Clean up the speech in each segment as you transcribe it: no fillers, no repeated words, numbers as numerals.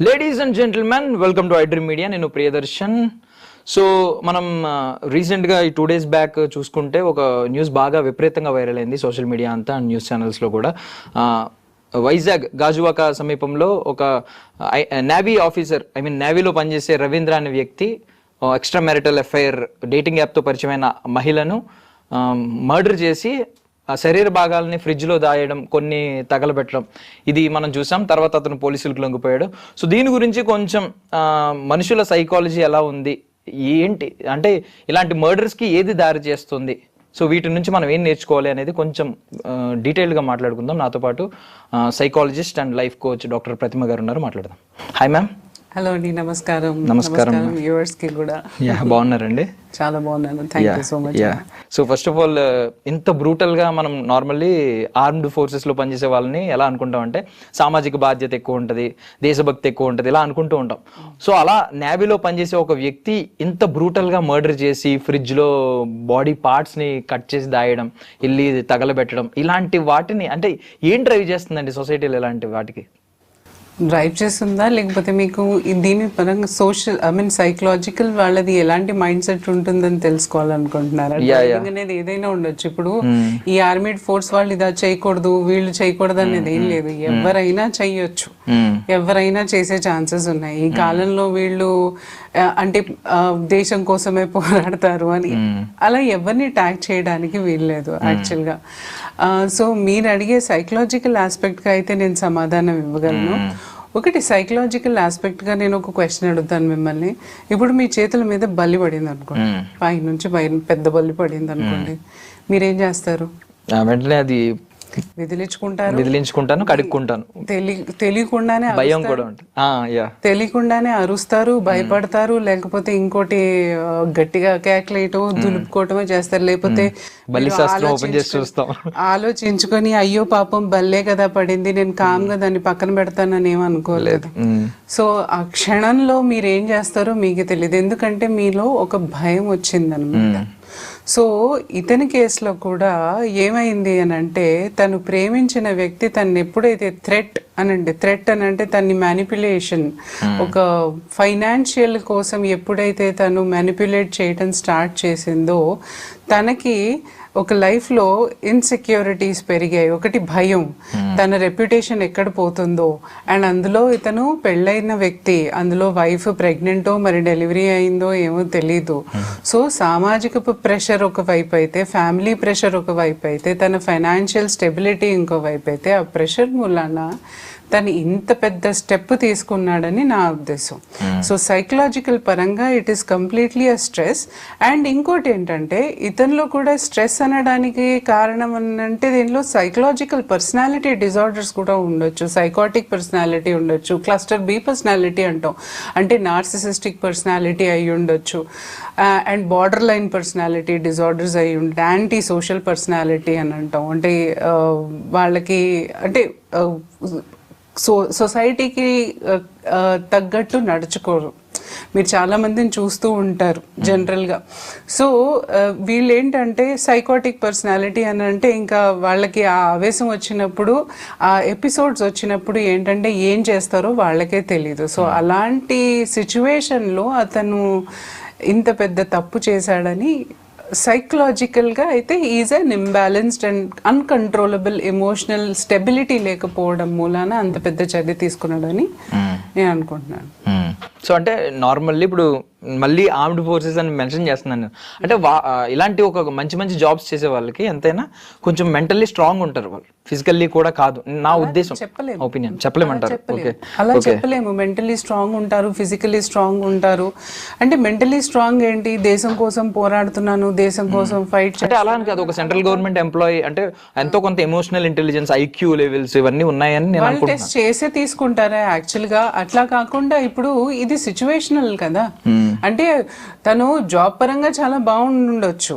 Ladies and gentlemen, welcome to iDream media. నేను Priyadarshan. So మనం రీసెంట్గా ఈ 2 days బ్యాక్ చూసుకుంటే ఒక న్యూస్ బాగా విపరీతంగా వైరల్ అయింది సోషల్ మీడియా అంతా అండ్ న్యూస్ ఛానల్స్లో కూడా. వైజాగ్ గాజువాక సమీపంలో ఒక నేవీ ఆఫీసర్, నేవీలో పనిచేసే రవీంద్ర అనే వ్యక్తి ఎక్స్ట్రా మ్యారిటల్ అఫైర్ డేటింగ్ యాప్తో పరిచయమైన మహిళను మర్డర్ చేసి ఆ శరీర భాగాలని ఫ్రిడ్జ్లో దాయడం, కొన్ని తగలబెట్టడం, ఇది మనం చూసాం. తర్వాత అతను పోలీసులకు లొంగిపోయాడు. సో దీని గురించి కొంచెం మనుషుల సైకాలజీ ఎలా ఉంది, ఏంటి అంటే ఇలాంటి మర్డర్స్కి ఏది దారి చేస్తుంది, సో వీటి నుంచి మనం ఏం నేర్చుకోవాలి అనేది కొంచెం డీటెయిల్గా మాట్లాడుకుందాం. నాతో పాటు psychologist and life coach doctor Prathima garu ఉన్నారు, మాట్లాడదాం. Hi ma'am. హలో అండి, నమస్కారం. నమస్కారం వ్యూవర్స్ కి కూడా. బాగున్నారండి? చాలా బాగున్నాను, thank you so much. So first of all, ఇంత బ్రూటల్ గా మనం నార్మల్లీ ఆర్మ్డ్ ఫోర్సెస్ లో పనిచేసే వాళ్ళని ఎలా అనుకుంటాం అంటే సామాజిక బాధ్యత ఎక్కువ ఉంటుంది, దేశభక్తి ఎక్కువ ఉంటుంది, ఇలా అనుకుంటూ ఉంటాం. సో అలా నేవీలో పనిచేసే ఒక వ్యక్తి ఇంత బ్రూటల్ గా మర్డర్ చేసి ఫ్రిడ్జ్ లో బాడీ పార్ట్స్ ని కట్ చేసి దాయడం, ఇల్లి తగలబెట్టడం, ఇలాంటి వాటిని అంటే ఏం డ్రైవ్ చేస్తుందండి సొసైటీలో ఇలాంటి వాటికి? డ్రైవ్ చేస్తుందా, లేకపోతే మీకు దీని పరంగా సోషల్ సైకలాజికల్ వాళ్ళది ఎలాంటి మైండ్ సెట్ ఉంటుందని తెలుసుకోవాలనుకుంటున్నారా? డ్రైవింగ్ అనేది ఏదైనా ఉండొచ్చు. ఇప్పుడు ఈ ఆర్మీడ్ ఫోర్స్ వాళ్ళు ఇదా చేయకూడదు, వీళ్ళు చేయకూడదు అనేది ఏం లేదు. ఎవరైనా చెయ్యొచ్చు, ఎవరైనా చేసే ఛాన్సెస్ ఉన్నాయి. ఈ కాలంలో వీళ్ళు అంటే దేశం కోసమే పోరాడతారు అని అలా ఎవరిని ట్యాగ్ చేయడానికి వీల్లేదు యాక్చువల్గా. సో మీరు అడిగే సైకలాజికల్ ఆస్పెక్ట్గా అయితే నేను సమాధానం ఇవ్వగలను. ఒకటి సైకలాజికల్ ఆస్పెక్ట్గా నేను ఒక క్వశ్చన్ అడుగుతాను మిమ్మల్ని. ఇప్పుడు మీ చేతుల మీద బల్లి పడింది అనుకోండి, పై నుంచి పెద్ద బల్లి పడింది అనుకోండి, మీరేం చేస్తారు? వెంటనే అది విదిలించుకుంటాను, కడుక్కుంటాను. తెలియకుండానే భయం కూడా ఉంటుంది, తెలియకుండానే అరుస్తారు, భయపడతారు, లేకపోతే ఇంకోటి గట్టిగా కేకలేయటం, దులుపుకోవటమో చేస్తారు. లేకపోతే ఆలోచించుకొని అయ్యో పాపం బల్లే కదా పడింది, నేను కామ్గా దాన్ని పక్కన పెడతానని ఏమనుకోలేదు. సో ఆ క్షణంలో మీరు ఏం చేస్తారో మీకు తెలియదు, ఎందుకంటే మీలో ఒక భయం వచ్చిందనమాట. సో ఇతని కేసులో కూడా ఏమైంది అని అంటే, తను ప్రేమించిన వ్యక్తి తను ఎప్పుడైతే థ్రెట్ అని అంటే తన్ని మ్యానిపులేషన్, ఒక ఫైనాన్షియల్ కోసం ఎప్పుడైతే తను మ్యానిపులేట్ చేయటం స్టార్ట్ చేసిందో, తనకి ఒక లైఫ్లో ఇన్సెక్యూరిటీస్ పెరిగాయి. ఒకటి భయం, తన రెప్యుటేషన్ ఎక్కడ పోతుందో, అండ్ అందులో ఇతను పెళ్ళైన వ్యక్తి, అందులో వైఫ్ ప్రెగ్నెంటో మరి డెలివరీ అయిందో ఏమో తెలీదు. సో సామాజిక ప్రెషర్ ఒక వైపు అయితే, ఫ్యామిలీ ప్రెషర్ ఒక వైపు అయితే, తన ఫైనాన్షియల్ స్టెబిలిటీ ఇంకో వైపు అయితే, ఆ ప్రెషర్ మూలాన తను ఇంత పెద్ద స్టెప్ తీసుకున్నాడని నా ఉద్దేశం. సో సైకలాజికల్ పరంగా it is completely a stress. And ఇంకోటి ఏంటంటే, ఇతనిలో కూడా స్ట్రెస్ అనడానికి కారణం అంటే దీనిలో సైకలాజికల్ పర్సనాలిటీ డిజార్డర్స్ కూడా ఉండొచ్చు. సైకాటిక్ పర్సనాలిటీ ఉండొచ్చు, క్లస్టర్ బి పర్సనాలిటీ అంటాం, అంటే నార్సిసిస్టిక్ పర్సనాలిటీ అయి ఉండొచ్చు, and border line personality disorders అయి ఉంటే, యాంటీ సోషల్ పర్సనాలిటీ అని అంటాం, అంటే వాళ్ళకి అంటే సొసైటీకి తగ్గట్టు నడుచుకోరు. మీరు చాలా మందిని చూస్తూ ఉంటారు జనరల్గా. సో వీళ్ళు ఏంటంటే సైకాటిక్ పర్సనాలిటీ అని అంటే, ఇంకా వాళ్ళకి ఆ ఆవేశం వచ్చినప్పుడు, ఆ ఎపిసోడ్స్ వచ్చినప్పుడు ఏంటంటే ఏం చేస్తారో వాళ్ళకే తెలీదు. సో అలాంటి సిచ్యువేషన్లో అతను ఇంత పెద్ద తప్పు చేశాడని సైకలాజికల్గా అయితే is an imbalanced and uncontrollable emotional stability లేకపోవడం మూలాన అంత పెద్ద చర్య తీసుకున్నాడని నేను అనుకుంటున్నాను. సో అంటే నార్మల్లీ ఇప్పుడు మళ్ళీ ఆర్మ్డ్ ఫోర్సెస్ అని మెన్షన్ చేస్తున్నాను అంటే, ఇలాంటి ఒక మంచి మంచి జాబ్స్ చేసే వాళ్ళకి ఎంతైనా కొంచెం మెంటల్లీ స్ట్రాంగ్ ఉంటారు వాళ్ళు, ఫిజికల్లీ కూడా కాదు, నా ఉద్దేశం, ఒపీనియన్. చెప్పలేమంటారు? అలా చెప్పలేము. మెంటల్లీ స్ట్రాంగ్ ఉంటారు, ఫిజికల్లీ స్ట్రాంగ్ ఉంటారు. అంటే మెంటల్లీ స్ట్రాంగ్ ఏంటి, దేశం కోసం పోరాడుతున్నాను, దేశం కోసం ఫైట్ అంటే అలా అని కాదు. ఒక సెంట్రల్ గవర్నమెంట్ ఎంప్లాయీ అంటే ఎంతో కొంత ఎమోషనల్ ఇంటెలిజెన్స్, ఐక్యూ లెవెల్స్ ఇవన్నీ ఉన్నాయని నేను అనుకుంటున్నాను. టెస్ట్ చేసే తీసుకుంటారా యాక్చువల్ గా? అట్లా కాకుండా ఇప్పుడు ఇది సిచ్యువేషనల్ కదా. అంటే తను జాబ్ పరంగా చాలా బాగుండొచ్చు,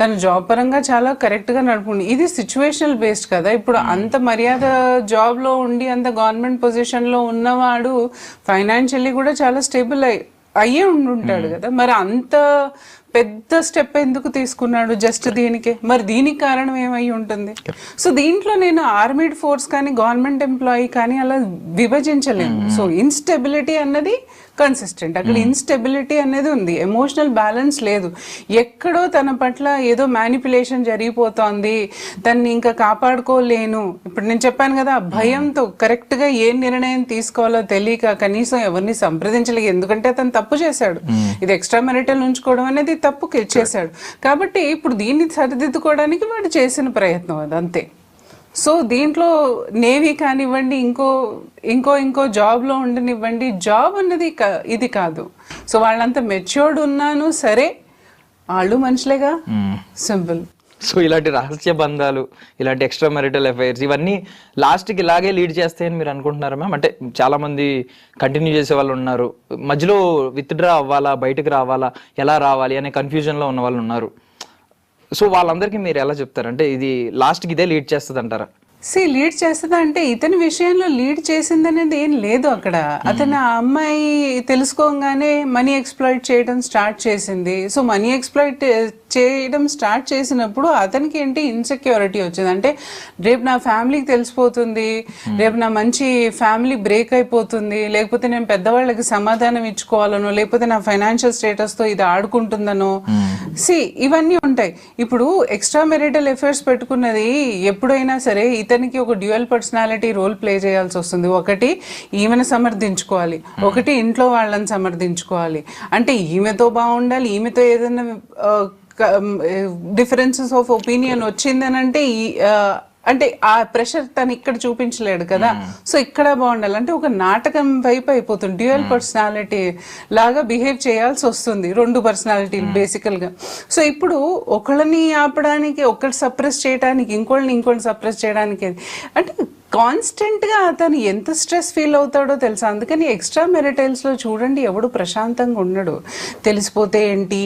తను జాబ్ పరంగా చాలా కరెక్ట్ గా నడుపుండి, ఇది సిచ్యువేషనల్ బేస్డ్ కదా. ఇప్పుడు అంత మర్యాద జాబ్ లో ఉండి అంత గవర్నమెంట్ పొజిషన్ లో ఉన్నవాడు ఫైనాన్షియల్లీ కూడా చాలా స్టేబుల్ అయ్యే ఉండుంటాడు కదా. మరి అంత పెద్ద స్టెప్ ఎందుకు తీసుకున్నాడు జస్ట్ దీనికే? మరి దీనికి కారణం ఏమై ఉంటుంది? సో దీంట్లో నేను ఆర్మీడ్ ఫోర్స్ కానీ గవర్నమెంట్ ఎంప్లాయీ కానీ అలా విభజించలేము. సో ఇన్స్టెబిలిటీ అన్నది కన్సిస్టెంట్, అక్కడ ఇన్స్టెబిలిటీ అనేది ఉంది, ఎమోషనల్ బ్యాలెన్స్ లేదు. ఎక్కడో తన పట్ల ఏదో మ్యానిపులేషన్ జరిగిపోతోంది, తన్ని ఇంకా కాపాడుకోలేను. ఇప్పుడు నేను చెప్పాను కదా, భయంతో కరెక్ట్గా ఏ నిర్ణయం తీసుకోవాలో తెలియక కనీసం ఎవరిని సంప్రదించలేదు. ఎందుకంటే అతను తప్పు చేశాడు, ఇది ఎక్స్ట్రా మెరిటల్ ఉంచుకోవడం అనేది తప్పు చేశాడు. కాబట్టి ఇప్పుడు దీన్ని సరిదిద్దుకోవడానికి వాడు చేసిన ప్రయత్నం అది అంతే. సో దీంట్లో నేవీ కానివ్వండి, ఇంకో జాబ్లో ఉండనివ్వండి, జాబ్ అన్నది ఇది కాదు. సో వాళ్ళంతా మెచ్యూర్డ్ ఉన్నాను సరే, వాళ్ళు మనుషులేగా, సింపుల్. సో ఇలాంటి రహస్య బంధాలు, ఇలాంటి ఎక్స్ట్రా మ్యారిటల్ అఫైర్స్ ఇవన్నీ లాస్ట్కి ఇలాగే లీడ్ చేస్తాయని మీరు అనుకుంటున్నారా మ్యామ్? అంటే చాలా మంది కంటిన్యూ చేసే వాళ్ళు ఉన్నారు, మధ్యలో విత్డ్రా అవ్వాలా, బయటకు రావాలా, ఎలా రావాలి అనే కన్ఫ్యూజన్లో ఉన్న వాళ్ళు ఉన్నారు. సో వాళ్ళందరికీ మీరు ఎలా చెప్తారు? అంటే ఇది లాస్ట్కి ఇదే లీడ్ చేస్తుంది అంటారా? లీడ్ చేస్తుందా అంటే ఇతని విషయంలో లీడ్ చేసింది అనేది ఏం లేదు అక్కడ. అతను ఆ అమ్మాయి తెలుసుకోగానే మనీ ఎక్స్ప్లాయిట్ చేయడం స్టార్ట్ చేసింది. సో మనీ ఎక్స్ప్లాయిట్ చేయడం స్టార్ట్ చేసినప్పుడు అతనికి ఏంటి ఇన్సెక్యూరిటీ వచ్చింది. అంటే రేపు నా ఫ్యామిలీకి తెలిసిపోతుంది, రేపు నా మంచి ఫ్యామిలీ బ్రేక్ అయిపోతుంది, లేకపోతే నేను పెద్దవాళ్ళకి సమాధానం ఇచ్చుకోవాలనో, లేకపోతే నా ఫైనాన్షియల్ స్టేటస్తో ఇది ఆడుకుంటుందనో. ఇవన్నీ ఉంటాయి. ఇప్పుడు ఎక్స్ట్రా మెరిటల్ అఫైర్స్ పెట్టుకున్నది ఎప్పుడైనా సరే ఇతనికి ఒక డ్యూయల్ పర్సనాలిటీ రోల్ ప్లే చేయాల్సి వస్తుంది. ఒకటి ఈమెను సమర్థించుకోవాలి, ఒకటి ఇంట్లో వాళ్ళని సమర్థించుకోవాలి. అంటే ఈమెతో బాగుండాలి, ఈమెతో ఏదైనా డిఫరెన్సెస్ ఆఫ్ ఒపీనియన్ వచ్చిందని అంటే ఆ ప్రెషర్ తను ఇక్కడ చూపించలేడు కదా. సో ఇక్కడ బాగుండాలి అంటే ఒక నాటకం వైపు అయిపోతుంది. డ్యూయల్ పర్సనాలిటీ లాగా బిహేవ్ చేయాల్సి వస్తుంది, రెండు పర్సనాలిటీలు బేసికల్ గా. సో ఇప్పుడు ఒకళ్ళని ఆపడానికి, ఒకళ్ళు సప్రెస్ చేయడానికి, ఇంకోళ్ళని సప్రెస్ చేయడానికి, అంటే కాన్స్టెంట్ గా అతను ఎంత స్ట్రెస్ ఫీల్ అవుతాడో తెలుసా. అందుకని ఎక్స్ట్రా మెరిటైల్స్ లో చూడండి ఎవడు ప్రశాంతంగా ఉండడు. తెలిసిపోతే ఏంటి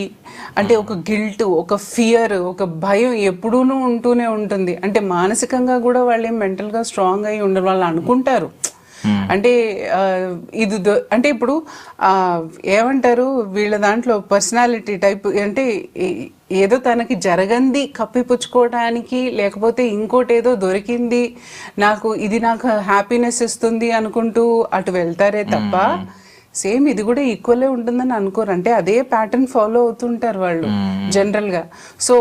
అంటే ఒక గిల్ట్, ఒక ఫియర్, ఒక భయం ఎప్పుడూనూ ఉంటూనే ఉంటుంది. అంటే మానసికంగా కూడా వాళ్ళు ఏం మెంటల్ గా స్ట్రాంగ్ అయి ఉండరు. వాళ్ళు అనుకుంటారు అంటే ఇది అంటే ఇప్పుడు ఏమంటారు వీళ్ళ దాంట్లో పర్సనాలిటీ టైప్ అంటే ఏదో తనకి జరగంది కప్పిపుచ్చుకోవడానికి, లేకపోతే ఇంకోటి ఏదో దొరికింది నాకు, ఇది నాకు హ్యాపీనెస్ ఇస్తుంది అనుకుంటూ అటు వెళ్తారే తప్ప సేమ్ ఇది కూడా ఈక్వలే ఉంటుందని అనుకోరు. అంటే అదే ప్యాటర్న్ ఫాలో అవుతుంటారు వాళ్ళు జనరల్ గా. సో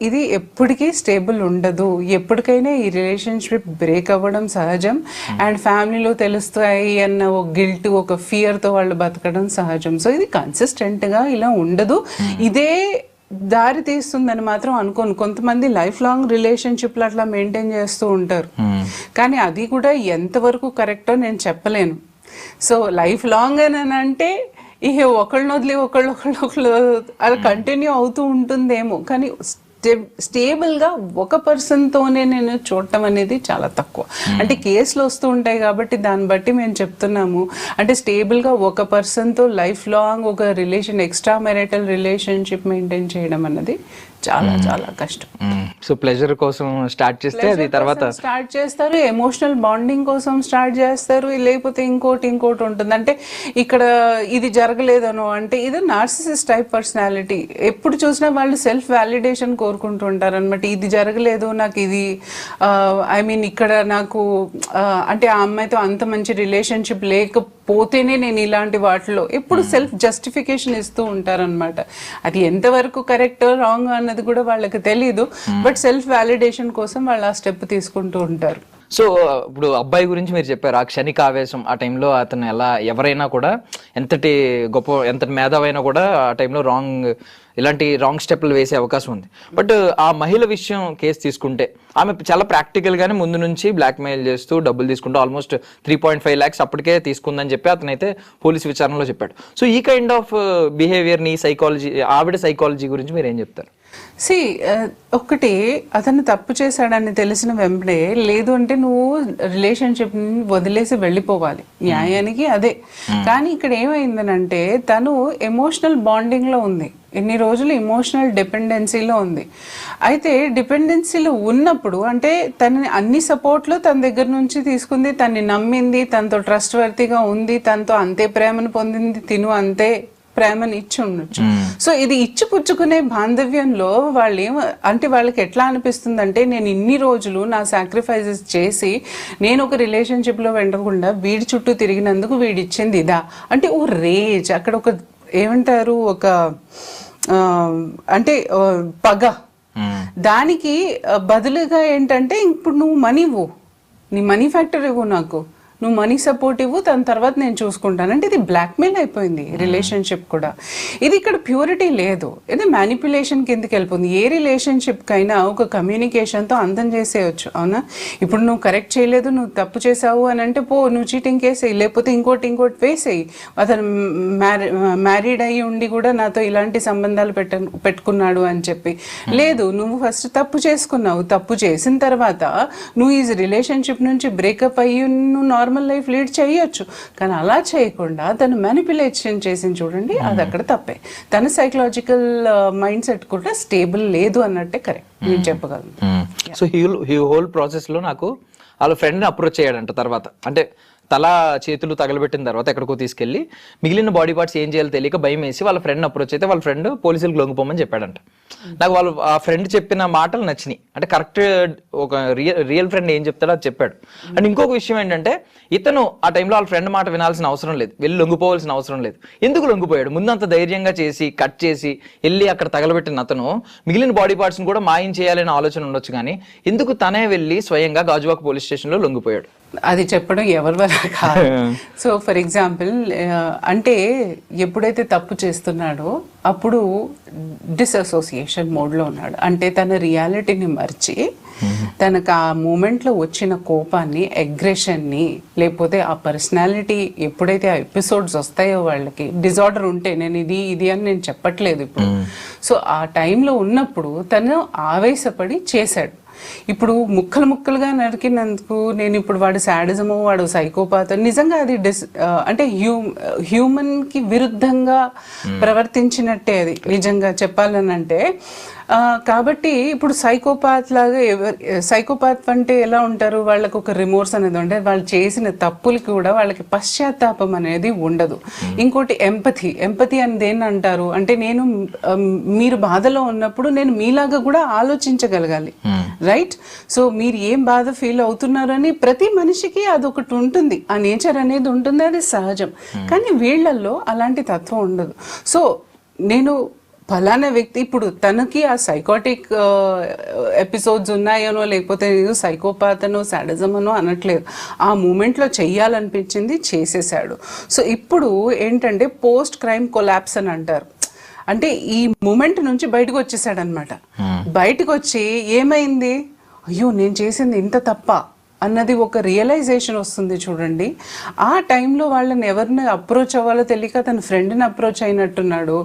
ఇది ఎప్పటికీ స్టేబుల్ ఉండదు. ఎప్పటికైనా ఈ రిలేషన్షిప్ బ్రేక్ అవ్వడం సహజం. అండ్ ఫ్యామిలీలో తెలుస్తాయి అన్న ఒక గిల్ట్, ఒక ఫియర్తో వాళ్ళు బతకడం సహజం. సో ఇది కన్సిస్టెంట్గా ఇలా ఉండదు, ఇదే దారి తీస్తుందని మాత్రం అనుకోను. కొంతమంది లైఫ్ లాంగ్ రిలేషన్షిప్లు అట్లా మెయింటైన్ చేస్తూ ఉంటారు, కానీ అది కూడా ఎంతవరకు కరెక్టో నేను చెప్పలేను. సో లైఫ్ లాంగ్ అని అంటే ఇక ఒకళ్ళని వదిలి ఒకళ్ళు అది కంటిన్యూ అవుతూ ఉంటుందేమో, కానీ స్టేబుల్గా ఒక పర్సన్తోనే నేను చూడటం అనేది చాలా తక్కువ. అంటే కేసులు వస్తూ ఉంటాయి కాబట్టి దాన్ని బట్టి మేము చెప్తున్నాము. అంటే స్టేబుల్గా ఒక పర్సన్తో లైఫ్ లాంగ్ ఒక relation, extra marital relationship maintain చేయడం అన్నది చాలా చాలా కష్టం. సో ప్లెజర్ కోసం స్టార్ట్ చేస్తే అది తర్వాత స్టార్ట్ చేస్తారు, ఎమోషనల్ బాండింగ్ కోసం స్టార్ట్ చేస్తారు, లేకపోతే ఇంకోటి ఉంటుంది. అంటే ఇక్కడ ఇది జరగలేదనో అంటే ఇది నార్సిసిస్ట్ టైప్ పర్సనాలిటీ. ఎప్పుడు చూసినా వాళ్ళు సెల్ఫ్ వ్యాలిడేషన్ కోరుకుంటూ ఉంటారు అనమాట. ఇది జరగలేదు నాకు, ఇది ఐ మీన్ ఇక్కడ నాకు అంటే ఆ అమ్మాయితో అంత మంచి రిలేషన్షిప్ లేకపోతేనే నేను ఇలాంటి వాటిలో ఎప్పుడు సెల్ఫ్ జస్టిఫికేషన్ ఇస్తూ ఉంటారనమాట. అది ఎంతవరకు కరెక్ట్ రాంగ్ అన్నది కూడా వాళ్ళకి తెలీదు, బట్ సెల్ఫ్ వ్యాలిడేషన్ కోసం వాళ్ళు ఆ స్టెప్ తీసుకుంటూ ఉంటారు. సో ఇప్పుడు అబ్బాయి గురించి మీరు చెప్పారు, ఆ క్షణిక ఆవేశం, ఆ టైంలో అతను ఎలా ఎవరైనా కూడా ఎంతటి మేధావైనా కూడా ఆ టైంలో ఇలాంటి రాంగ్ స్టెప్లు వేసే అవకాశం ఉంది. బట్ ఆ మహిళ విషయం కేసు తీసుకుంటే ఆమె చాలా ప్రాక్టికల్ గానే ముందు నుంచి బ్లాక్ మెయిల్ చేస్తూ డబ్బులు తీసుకుంటూ ఆల్మోస్ట్ 3.5 lakhs అప్పటికే తీసుకుందని చెప్పి అతనైతే పోలీస్ విచారణలో చెప్పాడు. సో ఈ కైండ్ ఆఫ్ బిహేవియర్ ని ఆవిడ సైకాలజీ గురించి మీరు ఏం చెప్తారు? ఒకటి అతను తప్పు చేశాడని తెలిసిన వెంబడే లేదు అంటే నువ్వు రిలేషన్షిప్ ని వదిలేసి వెళ్ళిపోవాలి, న్యాయానికి అదే. కానీ ఇక్కడ ఏమైందనంటే తను ఎమోషనల్ బాండింగ్ లో ఉంది, ఎన్ని రోజులు ఎమోషనల్ డిపెండెన్సీలో ఉంది. అయితే డిపెండెన్సీలో ఉన్నప్పుడు అంటే తనని అన్ని సపోర్ట్లు తన దగ్గర నుంచి తీసుకుంది, తన్ని నమ్మింది, తనతో ట్రస్ట్ వర్తీగా ఉంది, తనతో అంతే ప్రేమను పొందింది, తిను అంతే ప్రేమని ఇచ్చి ఉండొచ్చు. సో ఇది ఇచ్చి పుచ్చుకునే బాంధవ్యంలో వాళ్ళు అంటే వాళ్ళకి ఎట్లా అనిపిస్తుంది అంటే, నేను ఇన్ని రోజులు నా సాక్రిఫైసెస్ చేసి నేను ఒక రిలేషన్షిప్ లో వెళ్ళకుండా వీడి చుట్టూ తిరిగినందుకు వీడి ఇచ్చింది ఇదా అంటే ఓ రేజ్, అక్కడ ఒక ఏమంటారు ఒక అంటే పగ. దానికి బదులుగా ఏంటంటే ఇప్పుడు నువ్వు మనీ ఇవ్వు, నీ మనీ ఫ్యాక్టర్ ఇవ్వు, నాకు నువ్వు మనీ సపోర్ట్ ఇవ్వు, దాని తర్వాత నేను చూసుకుంటాను అంటే ఇది బ్లాక్మెయిల్ అయిపోయింది రిలేషన్షిప్ కూడా. ఇది ఇక్కడ ప్యూరిటీ లేదు, ఇది మ్యానిపులేషన్ కిందకి వెళ్ళిపోతుంది. ఏ రిలేషన్షిప్ కైనా ఒక కమ్యూనికేషన్తో అంతం చేసేయచ్చు, అవునా? ఇప్పుడు నువ్వు కరెక్ట్ చేయలేదు, నువ్వు తప్పు చేసావు అని అంటే పో నువ్వు చీటింగ్ వేసేయి, లేకపోతే ఇంకోటి వేసేయి. అతను మ్యారీడ్ అయ్యి ఉండి కూడా నాతో ఇలాంటి సంబంధాలు పెట్టుకున్నాడు అని చెప్పి, లేదు నువ్వు ఫస్ట్ తప్పు చేసుకున్నావు, తప్పు చేసిన తర్వాత నువ్వు ఈ రిలేషన్షిప్ నుంచి బ్రేకప్ అయ్యి నువ్వు నార్మల్ లైఫ్ లీడ్ చేయొచ్చు. కానీ అలా చేయకుండా తను మ్యానిపులేషన్ చేసింది చూడండి, అది అక్కడ తప్పే. తన సైకలాజికల్ మైండ్ సెట్ కూడా స్టేబుల్ లేదు అన్నట్టే కరెక్ట్ నేను చెప్పగలను. సో ఈ హోల్ ప్రాసెస్ లో నాకు వాళ్ళ ఫ్రెండ్ని అప్రోచ్ అయ్యాడంట. తర్వాత అంటే తల చేతులు తగలబెట్టిన తర్వాత ఎక్కడికో తీసుకెళ్లి మిగిలిన బాడీ పార్ట్స్ ఏం చేయాలో తెలియక భయం వేసి వాళ్ళ ఫ్రెండ్ అప్రోచ్ అయితే వాళ్ళ ఫ్రెండ్ పోలీసులకు లొంగిపోమని చెప్పాడంట. నాకు ఆ ఫ్రెండ్ చెప్పిన మాటలు నచ్చినాయి. అంటే కరెక్ట్ ఒక రియల్ ఫ్రెండ్ ఏం చెప్తాడో అది చెప్పాడు. అండ్ ఇంకొక విషయం ఏంటంటే, ఇతను ఆ టైంలో వాళ్ళ ఫ్రెండ్ మాట వినాల్సిన అవసరం లేదు, వెళ్ళి లొంగిపోవాల్సిన అవసరం లేదు. ఎందుకు లొంగిపోయాడు? ముందు అంత ధైర్యంగా చేసి కట్ చేసి వెళ్ళి అక్కడ తగలబెట్టిన అతను మిగిలిన బాడీ పార్ట్స్ కూడా మాయం చేయాలనే ఆలోచన ఉండొచ్చు, కానీ ఎందుకు తనే వెళ్ళి స్వయంగా గాజువాక పోలీస్ స్టేషన్ లో లొంగిపోయాడు? అది చెప్పడం ఎవరి వల్ల కాదు. సో ఫర్ ఎగ్జాంపుల్ అంటే ఎప్పుడైతే తప్పు చేస్తున్నాడో అప్పుడు డిసోసియేషన్ మోడ్లో ఉన్నాడు. అంటే తన రియాలిటీని మర్చి తనకు ఆ మూమెంట్లో వచ్చిన కోపాన్ని, అగ్రెషన్ని, లేకపోతే ఆ పర్సనాలిటీ ఎప్పుడైతే ఆ ఎపిసోడ్స్ వస్తాయో, వాళ్ళకి డిజార్డర్ ఉంటే, నేను ఇది అని నేను చెప్పట్లేదు ఇప్పుడు. సో ఆ టైంలో ఉన్నప్పుడు తను ఆవేశపడి చేశాడు. ఇప్పుడు ముక్కలుగా నరికినందుకు నేను ఇప్పుడు వాడు శాడిజమో వాడు సైకోపాత్ నిజంగా అది అంటే హ్యూమన్ కి విరుద్ధంగా ప్రవర్తించినట్టే అది నిజంగా చెప్పాలని అంటే. కాబట్టి ఇప్పుడు సైకోపాత్ లాగా సైకోపాత్ అంటే ఎలా ఉంటారు, వాళ్ళకు ఒక రిమోర్స్ అనేది ఉంటే వాళ్ళు చేసిన తప్పులకి కూడా వాళ్ళకి పశ్చాత్తాపం అనేది ఉండదు. ఇంకోటి ఎంపతి అనేది ఏంటి అంటారు అంటే, నేను మీరు బాధలో ఉన్నప్పుడు నేను మీలాగా కూడా ఆలోచించగలగాలి, రైట్? సో మీరు ఏం బాధ ఫీల్ అవుతున్నారని ప్రతి మనిషికి అదొకటి ఉంటుంది, ఆ నేచర్ అనేది ఉంటుంది, అది సహజం. కానీ వీళ్ళల్లో అలాంటి తత్వం ఉండదు. సో నేను ఫలానా వ్యక్తి ఇప్పుడు తనకి ఆ సైకోటిక్ ఎపిసోడ్స్ ఉన్నాయనో లేకపోతే సైకోపాత్ అనో సాడిజం అనో అనట్లేదు, ఆ మూమెంట్లో చెయ్యాలనిపించింది చేసేసాడు. సో ఇప్పుడు ఏంటంటే పోస్ట్ క్రైమ్ కొలాప్స్ అని అంటారు. అంటే ఈ మూమెంట్ నుంచి బయటకు వచ్చేసాడు అనమాట. బయటకు వచ్చి ఏమైంది, అయ్యో నేను చేసింది ఇంత తప్ప అన్నది ఒక రియలైజేషన్ వస్తుంది చూడండి. ఆ టైంలో వాళ్ళని ఎవరిని అప్రోచ్ అవ్వాలో తెలియక అతను ఫ్రెండ్ని అప్రోచ్ అయినట్టున్నాడు.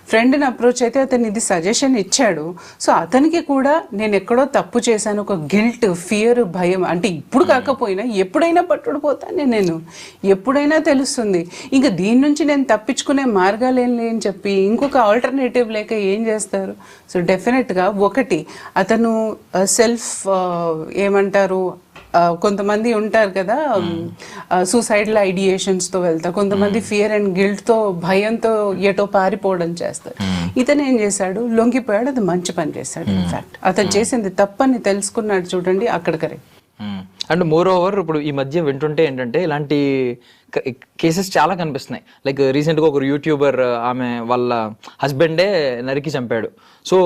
ఫ్రెండ్ని అప్రోచ్ అయితే అతను ఇది సజెషన్ ఇచ్చాడు. సో అతనికి కూడా నేను ఎక్కడో తప్పు చేశాను, ఒక గిల్ట్, ఫియర్, భయం. అంటే ఇప్పుడు కాకపోయినా ఎప్పుడైనా పట్టుడిపోతాను నేను, ఎప్పుడైనా తెలుస్తుంది. ఇంకా దీని నుంచి నేను తప్పించుకునే మార్గాలు ఏం లేని చెప్పి ఇంకొక ఆల్టర్నేటివ్ లేక ఏం చేస్తారు? సో డెఫినెట్గా ఒకటి అతను సెల్ఫ్ ఏమంటారు, కొంతమంది ఉంటారు కదా సూసైడల్ ఐడియేషన్స్తో వెళ్తారు, కొంతమంది ఫియర్ అండ్ గిల్ట్తో భయంతో ఎటో పారిపోవడం చేస్తారు. ఇతను ఏం చేశాడు, లొంగిపోయాడు. అది మంచి పని చేశాడు. ఇన్ఫాక్ట్ అతను చేసింది తప్పని తెలుసుకున్నాడు చూడండి, అక్కడ కరెక్ట్. అండ్ మోర్ ఓవర్ ఇప్పుడు ఈ మధ్య వింటుంటే ఏంటంటే ఇలాంటి కేసెస్ చాలా కనిపిస్తున్నాయి. లైక్ రీసెంట్గా ఒక యూట్యూబర్ ఆమె వాళ్ళ హస్బెండే నరికి చంపాడు. సో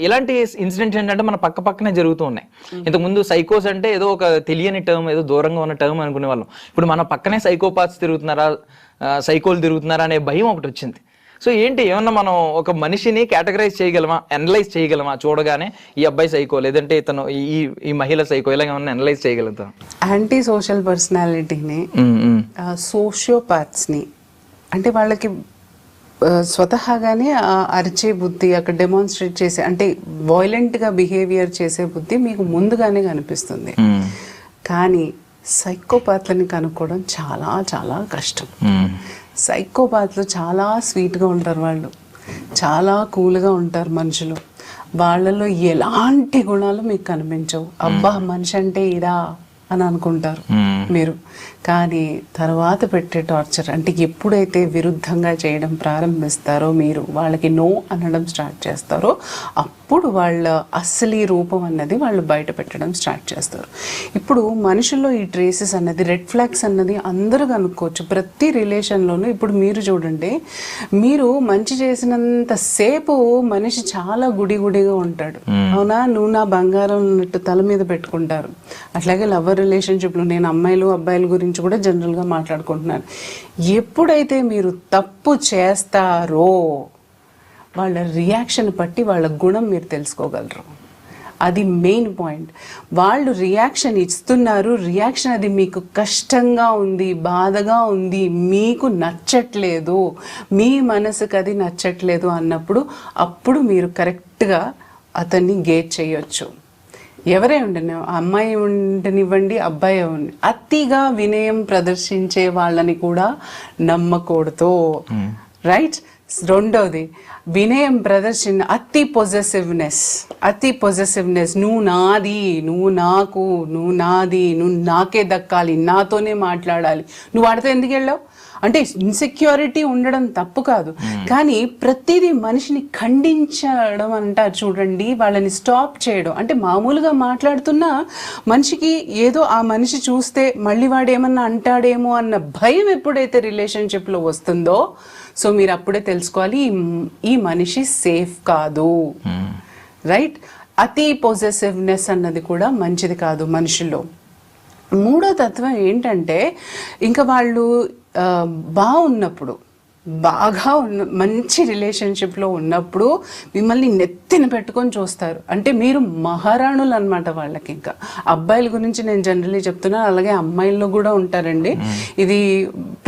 ఇలాంటి ఇన్సిడెంట్స్ ఏంటంటే మన పక్కనే జరుగుతూ ఉన్నాయి. ఇంతకుముందు సైకోస్ అంటే ఏదో ఒక తెలియని టర్మ్, ఏదో దూరంగా ఉన్న టర్మ్ అనుకునే వాళ్ళం. ఇప్పుడు మన పక్కనే సైకోపాత్స్ తిరుగుతున్నారా, సైకోలు తిరుగుతున్నారా అనే భయం ఒకటి వచ్చింది. సో ఏంటి, ఏమన్నా మనం ఒక మనిషిని కేటగరైజ్ చేయగలమా, అనలైజ్ చేయగలమా? చూడగానే ఈ అబ్బాయి సైకో, లేదంటే ఇతను ఈ మహిళ సైకో, ఇలా ఏమన్నా అనలైజ్ చేయగలుగుతాం? యాంటీ సోషల్ పర్సనాలిటీని, సోషియోపాత్స్ని, అంటే వాళ్ళకి స్వతహాగానే అరిచే బుద్ధి, అక్కడ డెమాన్స్ట్రేట్ చేసే అంటే వైలెంట్గా బిహేవియర్ చేసే బుద్ధి మీకు ముందుగానే కనిపిస్తుంది. కానీ సైకోపాత్లని కనుక్కోవడం చాలా చాలా కష్టం. సైకోపాత్లు చాలా స్వీట్గా ఉంటారు, వాళ్ళు చాలా కూల్గా ఉంటారు మనుషులు. వాళ్ళలో ఎలాంటి గుణాలు మీకు కనిపించవు. అబ్బా మనిషి అంటే ఇదా అని అనుకుంటారు మీరు. కానీ తర్వాత పెట్టే టార్చర్ అంటే ఎప్పుడైతే విరుద్ధంగా చేయడం ప్రారంభిస్తారో, మీరు వాళ్ళకి నో అనడం స్టార్ట్ చేస్తారో, అప్పుడు వాళ్ళ అసలీ రూపం అన్నది వాళ్ళు బయట పెట్టడం స్టార్ట్ చేస్తారు. ఇప్పుడు మనుషుల్లో ఈ ట్రేసెస్ అన్నది, రెడ్ ఫ్లాగ్స్ అన్నది అందరూ కనుక్కోవచ్చు ప్రతి రిలేషన్లోనూ. ఇప్పుడు మీరు చూడండి, మీరు మంచి చేసినంత సేపు మనిషి చాలా గుడిగా ఉంటాడు, అవునా, నువ్వు నా బంగారం అన్నట్టు తల మీద పెట్టుకుంటారు. అట్లాగే లవర్ రిలేషన్షిప్లో నేను అమ్మాయిలు అబ్బాయిల గురించి కూడా జనరల్గా మాట్లాడుకుంటున్నాను. ఎప్పుడైతే మీరు తప్పు చేస్తారో వాళ్ళ రియాక్షన్ బట్టి వాళ్ళ గుణం మీరు తెలుసుకోగలరు. అది మెయిన్ పాయింట్. వాళ్ళు రియాక్షన్ ఇస్తున్నారు, రియాక్షన్ అది మీకు కష్టంగా ఉంది, బాధగా ఉంది, మీకు నచ్చట్లేదు, మీ మనసుకు అది నచ్చట్లేదు అన్నప్పుడు అప్పుడు మీరు కరెక్ట్గా అతన్ని గేట్ చేయొచ్చు. ఎవరే ఉండని, అమ్మాయి ఉండనివ్వండి, అబ్బాయి ఉండి, అతిగా వినయం ప్రదర్శించే వాళ్ళని కూడా నమ్మకూడదు, రైట్? రెండోది వినయం అతి పొజెసివ్నెస్, నువ్వు నాది, నువ్వు నాకు, నువ్వు నాది, నువ్వు నాకే దక్కాలి, నాతోనే మాట్లాడాలి, నువ్వు వాడితే ఎందుకు వెళ్ళావు అంటే ఇన్సెక్యూరిటీ ఉండడం తప్పు కాదు, కానీ ప్రతిదీ మనిషిని ఖండించడం అంటారు చూడండి, వాళ్ళని స్టాప్ చేయడం. అంటే మామూలుగా మాట్లాడుతున్నా మనిషికి ఏదో ఆ మనిషి చూస్తే మళ్ళీ వాడు ఏమన్నా అంటాడేమో అన్న భయం ఎప్పుడైతే రిలేషన్షిప్లో వస్తుందో, సో మీరు అప్పుడే తెలుసుకోవాలి ఈ మనిషి సేఫ్ కాదు, రైట్? అతి పొజెసివ్నెస్ అన్నది కూడా మంచిది కాదు మనుషుల్లో. మూడో తత్వం ఏంటంటే, ఇంకా వాళ్ళు బాగున్నప్పుడు, బాగా మంచి రిలేషన్షిప్లో ఉన్నప్పుడు మిమ్మల్ని నెత్తిన పెట్టుకొని చూస్తారు. అంటే మీరు మహారాణులు అనమాట వాళ్ళకి. ఇంకా అబ్బాయిల గురించి నేను జనరల్లీ చెప్తున్నాను, అలాగే అమ్మాయిల్లో కూడా ఉంటారండి. ఇది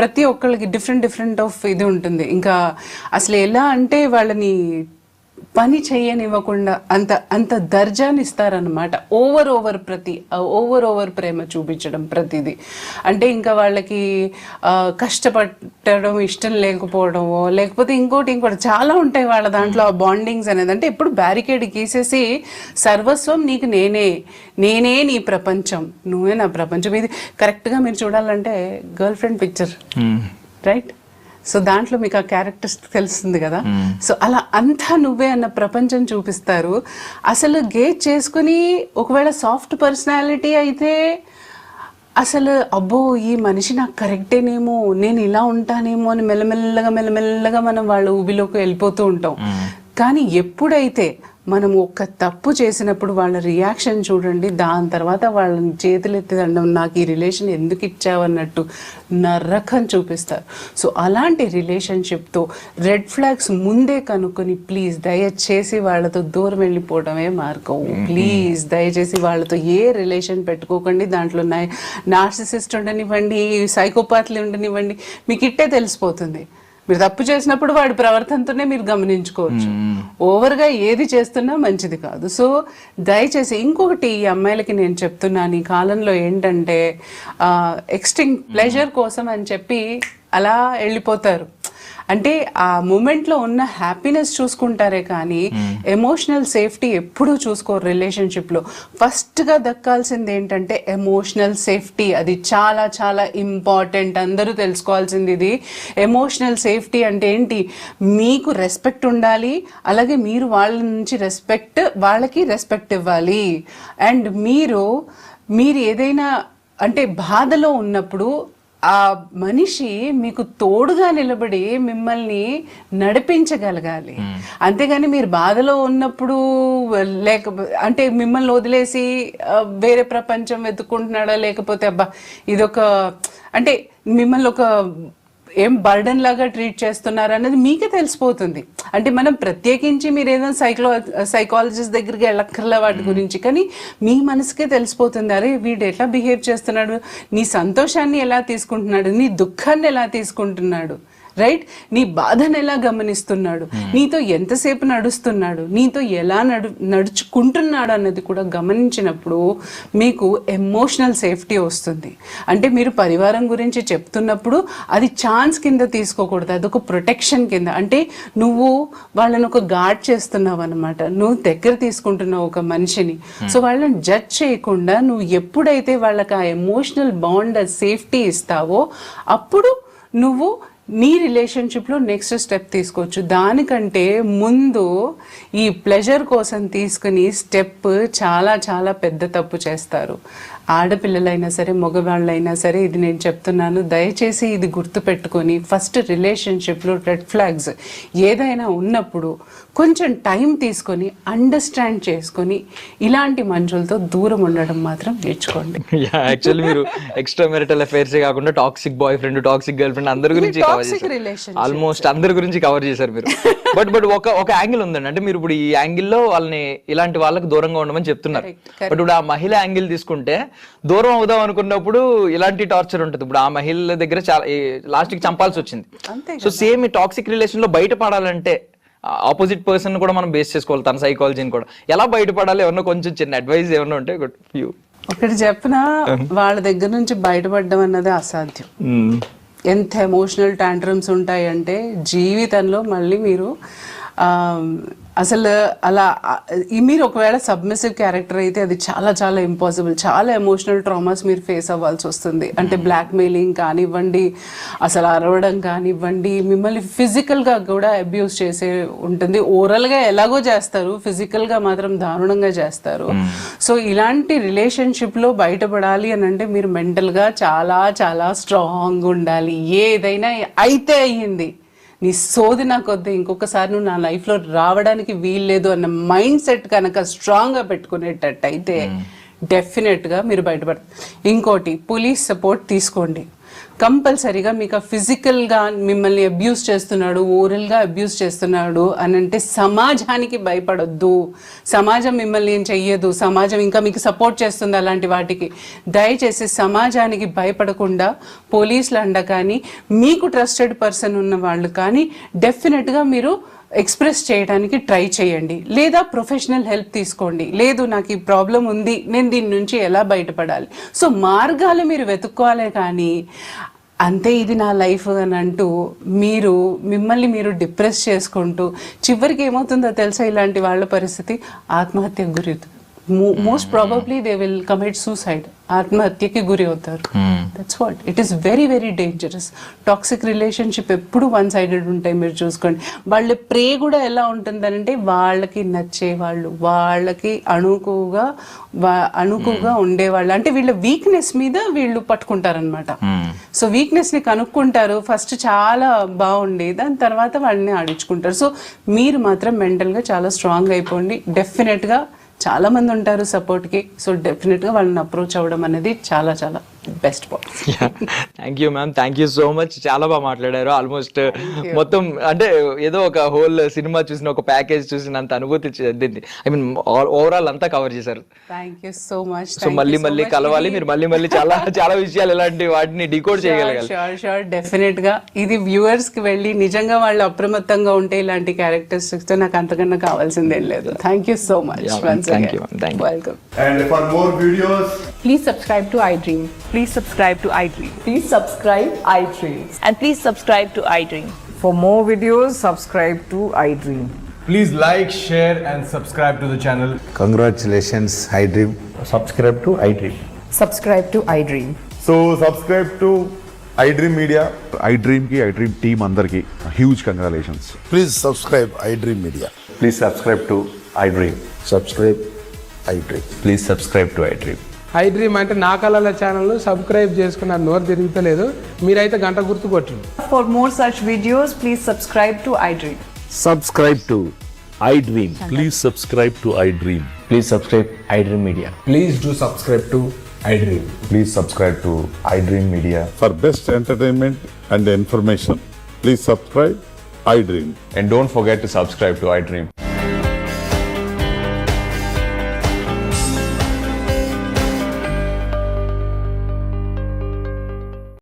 ప్రతి ఒక్కళ్ళకి డిఫరెంట్ ఆఫ్ ఇది ఉంటుంది. ఇంకా అసలు ఎలా అంటే వాళ్ళని పని చేయనివ్వకుండా అంత దర్జాని ఇస్తారనమాట. ఓవర్ ప్రేమ చూపించడం ప్రతిదీ. అంటే ఇంకా వాళ్ళకి కష్టపడడం ఇష్టం లేకపోవడమో, లేకపోతే ఇంకోటి చాలా ఉంటాయి వాళ్ళ దాంట్లో ఆ బాండింగ్స్ అనేది. అంటే ఎప్పుడు బ్యారికేడ్ గీసేసి సర్వస్వం నీకు నేనే నీ ప్రపంచం, నువ్వే నా ప్రపంచం. ఇది కరెక్ట్గా మీరు చూడాలంటే girl friend picture, right? So దాంట్లో మీకు ఆ క్యారెక్టర్స్ తెలుస్తుంది కదా. సో అలా అంతా నువ్వే అన్న ప్రపంచం చూపిస్తారు. అసలు గేట్ చేసుకుని ఒకవేళ సాఫ్ట్ పర్సనాలిటీ అయితే అసలు అబ్బో ఈ మనిషి నాకు కరెక్టేనేమో, నేను ఇలా ఉంటానేమో అని మెల్లమెల్లగా మనం వాళ్ళ ఊబిలోకి వెళ్ళిపోతూ ఉంటాం. కానీ ఎప్పుడైతే మనం ఒక్క తప్పు చేసినప్పుడు వాళ్ళ రియాక్షన్ చూడండి, దాని తర్వాత వాళ్ళని చేతులెత్తిదండం, నాకు ఈ రిలేషన్ ఎందుకు ఇచ్చావన్నట్టు నరకం చూపిస్తారు. సో అలాంటి రిలేషన్షిప్తో రెడ్ ఫ్లాగ్స్ ముందే కనుక్కొని ప్లీజ్ దయచేసి వాళ్ళతో దూరం వెళ్ళిపోవడమే మార్గం. ప్లీజ్ దయచేసి వాళ్ళతో ఏ రిలేషన్ పెట్టుకోకండి. దాంట్లో నార్సిసిస్ట్ ఉండనివ్వండి, సైకోపాత్లు ఉండనివ్వండి, మీకు ఇట్టే తెలిసిపోతుంది. మీరు తప్పు చేసినప్పుడు వాడి ప్రవర్తనతోనే మీరు గమనించుకోవచ్చు. ఓవర్గా ఏది చేస్తున్నా మంచిది కాదు. సో దయచేసి ఇంకొకటి ఈ అమ్మాయిలకి నేను చెప్తున్నాను, ఈ కాలంలో ఏంటంటే ఎక్స్ట్రీమ్ ప్లెజర్ కోసం అని చెప్పి అలా వెళ్ళిపోతారు. అంటే ఆ మూమెంట్లో ఉన్న హ్యాపీనెస్ చూసుకుంటారే కానీ ఎమోషనల్ సేఫ్టీ ఎప్పుడూ చూసుకోరు రిలేషన్షిప్లో. ఫస్ట్గా దక్కాల్సింది ఏంటంటే ఎమోషనల్ సేఫ్టీ. అది చాలా చాలా ఇంపార్టెంట్, అందరూ తెలుసుకోవాల్సింది ఇది. ఎమోషనల్ సేఫ్టీ అంటే ఏంటి? మీకు రెస్పెక్ట్ ఉండాలి, అలాగే మీరు వాళ్ళ నుంచి వాళ్ళకి రెస్పెక్ట్ ఇవ్వాలి. అండ్ మీరు ఏదైనా అంటే బాధలో ఉన్నప్పుడు ఆ మనిషి మీకు తోడుగా నిలబడి మిమ్మల్ని నడిపించగలగాలి. అంతేగాని మీరు బాధలో ఉన్నప్పుడు అంటే మిమ్మల్ని వదిలేసి వేరే ప్రపంచం వెతుక్కుంటున్నాడా, లేకపోతే అబ్బా ఇదొక అంటే మిమ్మల్ని ఒక ఏం బర్డన్ లాగా ట్రీట్ చేస్తున్నారు అనేది మీకే తెలిసిపోతుంది. అంటే మనం ప్రత్యేకించి మీరు ఏదైనా సైకాలజిస్ట్ దగ్గరికి వెళ్ళక్కర్లే వాటి గురించి, కానీ మీ మనసుకే తెలిసిపోతుంది. అరే వీడు ఎట్లా బిహేవ్ చేస్తున్నాడు, నీ సంతోషాన్ని ఎలా తీసుకుంటున్నాడు, నీ దుఃఖాన్ని ఎలా తీసుకుంటున్నాడు, రైట్? నీ బాధను ఎలా గమనిస్తున్నాడు, నీతో ఎంతసేపు నడుస్తున్నాడు, నీతో ఎలా నడుచుకుంటున్నాడు అన్నది కూడా గమనించినప్పుడు మీకు ఎమోషనల్ సేఫ్టీ వస్తుంది. అంటే మీరు పరివారం గురించి చెప్తున్నప్పుడు అది ఛాన్స్ కింద తీసుకోకూడదు, అదొక ప్రొటెక్షన్ కింద. అంటే నువ్వు వాళ్ళని ఒక గార్డ్ చేస్తున్నావు అనమాట, నువ్వు దగ్గర తీసుకుంటున్నావు ఒక మనిషిని. సో వాళ్ళని జడ్జ్ చేయకుండా నువ్వు ఎప్పుడైతే వాళ్ళకి ఆ ఎమోషనల్ బాండ్, సేఫ్టీ ఇస్తావో అప్పుడు నువ్వు నీ రిలేషన్షిప్లో నెక్స్ట్ స్టెప్ తీసుకోవచ్చు. దానికంటే ముందు ఈ ప్లెజర్ కోసం తీసుకుని స్టెప్ చాలా చాలా పెద్ద తప్పు చేస్తారు. ఆడపిల్లలైనా సరే మగవాళ్ళైనా సరే ఇది నేను చెప్తున్నాను, దయచేసి ఇది గుర్తుపెట్టుకొని ఫస్ట్ రిలేషన్షిప్లో రెడ్ ఫ్లాగ్స్ ఏదైనా ఉన్నప్పుడు కొంచెం టైం తీసుకొని అండర్స్టాండ్ చేసుకొని ఇలాంటి మనుషులతో దూరం ఉండడం మాత్రం నేర్చుకోండి. యాక్చువల్లీ మీరు ఎక్స్ట్రా మెరిటల్ అఫైర్స్ కాకుండా toxic boy friend, toxic girl friend అందరి గురించి ఆల్మోస్ట్ అందరి గురించి కవర్ చేశారు మీరు. బట్ ఒక యాంగిల్ ఉందండి, అంటే మీరు ఇప్పుడు ఈ యాంగిల్లో వాళ్ళని ఇలాంటి వాళ్ళకి దూరంగా ఉండమని చెప్తున్నారు. బట్ ఇప్పుడు ఆ మహిళ యాంగిల్ తీసుకుంటే దూరం అవుదాం అనుకున్నప్పుడు ఇలాంటి టార్చర్ ఉంటుంది. ఇప్పుడు ఆ మహిళ దగ్గర చాలా లాస్ట్ కి చంపాల్సి వచ్చింది. సో సేమ్ ఈ టాక్సిక్ రిలేషన్ లో బయటపడాలంటే ఆపోజిట్ పర్సన్ కూడా మనం బేస్ చేసుకోవాలి, తన సైకాలజీని కూడా ఎలా బయటపడాలి, ఏమన్నా కొంచెం చిన్న అడ్వైస్ ఏమన్నా ఉంటే గుడ్ ఫ్యూ. ఒకటి చెప్పిన, వాళ్ళ దగ్గర నుంచి బయటపడడం అన్నది అసాధ్యం. ఎంత ఎమోషనల్ టాంట్రమ్స్ ఉంటాయంటే జీవితంలో మళ్ళీ మీరు అసలు అలా మీరు ఒకవేళ సబ్మిసివ్ క్యారెక్టర్ అయితే అది చాలా చాలా ఇంపాసిబుల్. చాలా ఎమోషనల్ ట్రామాస్ మీరు ఫేస్ అవ్వాల్సి వస్తుంది. అంటే బ్లాక్మెయిలింగ్ కానివ్వండి, అసలు అరవడం కానివ్వండి, మిమ్మల్ని ఫిజికల్గా కూడా అబ్యూస్ చేసే ఉంటుంది. ఓరల్గా ఎలాగో చేస్తారు, ఫిజికల్గా మాత్రం దారుణంగా చేస్తారు. సో ఇలాంటి రిలేషన్షిప్లో బయటపడాలి అని అంటే మీరు మెంటల్గా చాలా చాలా స్ట్రాంగ్ ఉండాలి. ఏదైనా అయితే అయ్యింది, నీ సోది నాకొద్దు, ఇంకొకసారి నువ్వు నా లైఫ్లో రావడానికి వీల్లేదు అన్న మైండ్ సెట్ కనుక స్ట్రాంగ్గా పెట్టుకునేటట్టు అయితే డెఫినెట్గా మీరు బయటపడతారు. ఇంకోటి, పోలీస్ సపోర్ట్ తీసుకోండి కంపల్సరీగా. మీకు ఫిజికల్గా మిమ్మల్ని అబ్యూస్ చేస్తున్నాడు, ఓరల్గా అబ్యూస్ చేస్తున్నాడు అని అంటే సమాజానికి భయపడొద్దు. సమాజం మిమ్మల్ని ఏం చెయ్యదు, సమాజం ఇంకా మీకు సపోర్ట్ చేస్తుంది అలాంటి వాటికి. దయచేసి సమాజానికి భయపడకుండా పోలీసులు అండ కానీ, మీకు ట్రస్టెడ్ పర్సన్ ఉన్న వాళ్ళు కానీ డెఫినెట్గా మీరు ఎక్స్ప్రెస్ చేయడానికి ట్రై చేయండి. లేదా ప్రొఫెషనల్ హెల్ప్ తీసుకోండి. లేదు నాకు ఈ ప్రాబ్లం ఉంది, నేను దీని నుంచి ఎలా బయటపడాలి. సో మార్గాలు మీరు వెతుక్కోవాలే కానీ అంతే ఇది నా లైఫ్ అని అంటూ మిమ్మల్ని మీరు డిప్రెస్ చేసుకుంటూ చివరికి ఏమవుతుందో తెలుసా, ఇలాంటి వాళ్ళ పరిస్థితి ఆత్మహత్యకు గురి. Most probably they will commit suicide. ఆత్మహత్యకి గురి అవుతారు. That's what it is very very dangerous. Toxic relationship ఎప్పుడు వన్ సైడెడ్ ఉంటాయి. మీరు చూసుకోండి, వాళ్ళ ప్రే కూడా ఎలా ఉంటుందనంటే వాళ్ళకి నచ్చే వాళ్ళు, వాళ్ళకి అణుకుగా ఉండేవాళ్ళు. అంటే వీళ్ళ వీక్నెస్ మీద వీళ్ళు పట్టుకుంటారనమాట. సో వీక్నెస్ ని కనుక్కుంటారు, ఫస్ట్ చాలా బాగుండి దాని తర్వాత వాళ్ళని ఆడించుకుంటారు. సో మీరు మాత్రం మెంటల్ గా చాలా స్ట్రాంగ్ అయిపోండి. డెఫినెట్ గా చాలా మంది ఉంటారు సపోర్ట్కి. సో డెఫినెట్గా వాళ్ళని అప్రోచ్ అవ్వడం అనేది చాలా చాలా best point. Thank you ma'am, thank you so much. చాలా బాగా మాట్లాడారు. ఆల్మోస్ట్ మొత్తం అంటే ఏదో ఒక హోల్ సినిమా చూసిన, ఒక ప్యాకేజ్ చూసినంత అనుభూతి చెందింది. ఐ మీన్ ఓవరాల్ అంతా కవర్ చేశారు. Thank you so much. So మళ్ళీ కలవాలి మీరు, మళ్ళీ చాలా చాలా విషయాలు ఇలాంటి వాటిని డికోడ్ చేయగలగాలి. షూర్ డెఫినెట్ గా ఇది వ్యూవర్స్ కి వెళ్ళి నిజంగా వాళ్ళు అప్రమత్తంగా ఉంటే ఇలాంటి క్యారెక్టర్స్ తో నాకు అంతకన్నా కావాల్సిందేం లేదు. Thank you so much. Thank you. Welcome. And for more videos, please subscribe to iDream. Please subscribe to iDream. Please subscribe iDream. And please subscribe to iDream. For more videos, subscribe to iDream. please like, share and subscribe to the channel. Congratulations, iDream. Subscribe to iDream. Subscribe to iDream. So subscribe to iDream Media. iDream ki iDream team andarki huge congratulations. Please subscribe iDream Media. Please subscribe to iDream. Subscribe iDream. Please subscribe to iDream. iDream అంటే నా కళల channel subscribe చేసుకున్నారు, నోరు తిరుగుతలేదు, మీరైతే గంట గుర్తు కొట్టండి. For more such videos, please subscribe to iDream. Subscribe to iDream. Please subscribe to iDream. Please subscribe iDream Media. Please do subscribe to iDream. Please subscribe to iDream Media. For best entertainment and information, please subscribe iDream. And don't forget to subscribe to iDream.